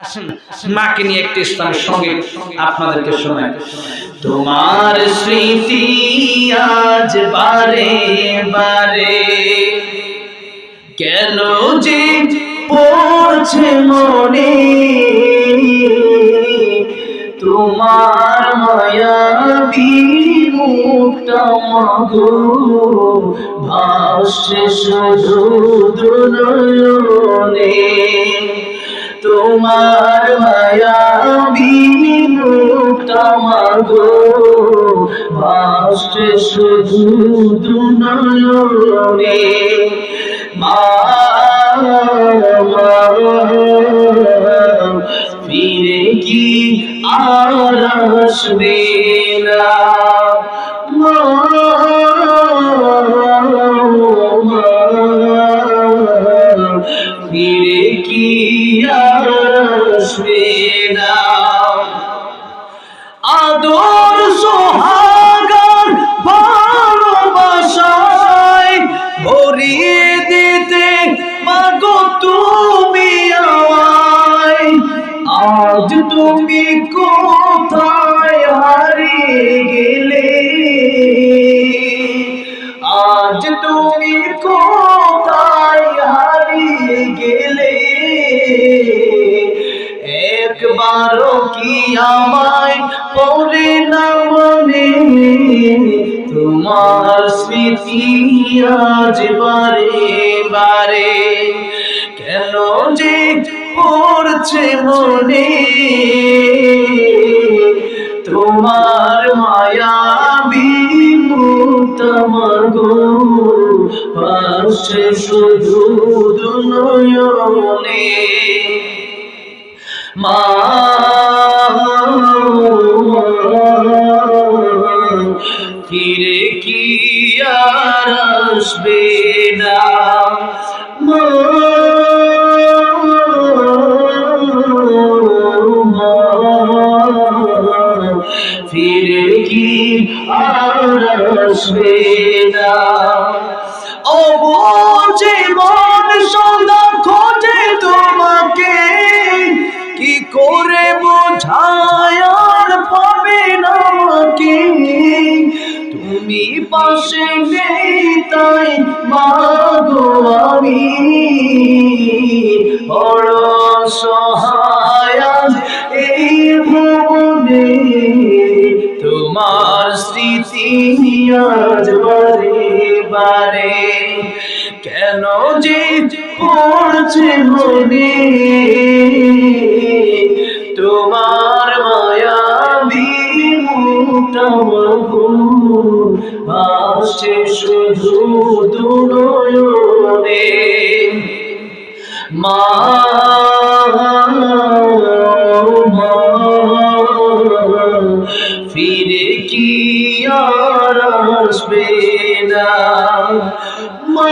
আসেন মাকে নিয়ে একটি ইসলামের সঙ্গে আপনাদেরকে শোনাই। তোমার স্মৃতি আজ বারে বারে কেন যে পড়ছে মনে, তোমার মায়াবী মুখটা মাগো ভাসছে শুধু দুনয়নে, তোমার মায়াবী মুখটা মাগো ভাসছে শুধু দুনয়নে। মা ফিরে কি আর আসবে না, ফিরে কি আর আসবে না। আদর সোহাগার ভালোবাসায় ভরিয়ে দিতে মাগো তুমি আমায়, আজ তুমি কোথায় হারিয়ে গেলে, আজ তুমি কোথায় হারিয়ে গেলে, একবারও কি আমায় পড়ে না মনে, তোমার স্মৃতি আজ বারে বারে কেন যে পড়ছে মনে, তোমার মায়াবী মুখটা মাগো ভাসছে শুধু দুনয়নে। মা ফিরে কি আর আসবে না, মা ফিরে কি আর আসবে না। ও বোঝে মন সদা খোঁজে তোমাকে, কি করে বোঝায় আর পাবে না কে, তুমি পাশে নেই তাই মাগো আমি বড় সহায় এই ভুবনে, তোমার স্মৃতি আজ বারে বারে কেন যে পড়ছে মনে, তোমার মায়াবী মুখটা মাগো ভাসছে শুধু দুনয়নে। মা ফিরে কি আর আসবে না, মা।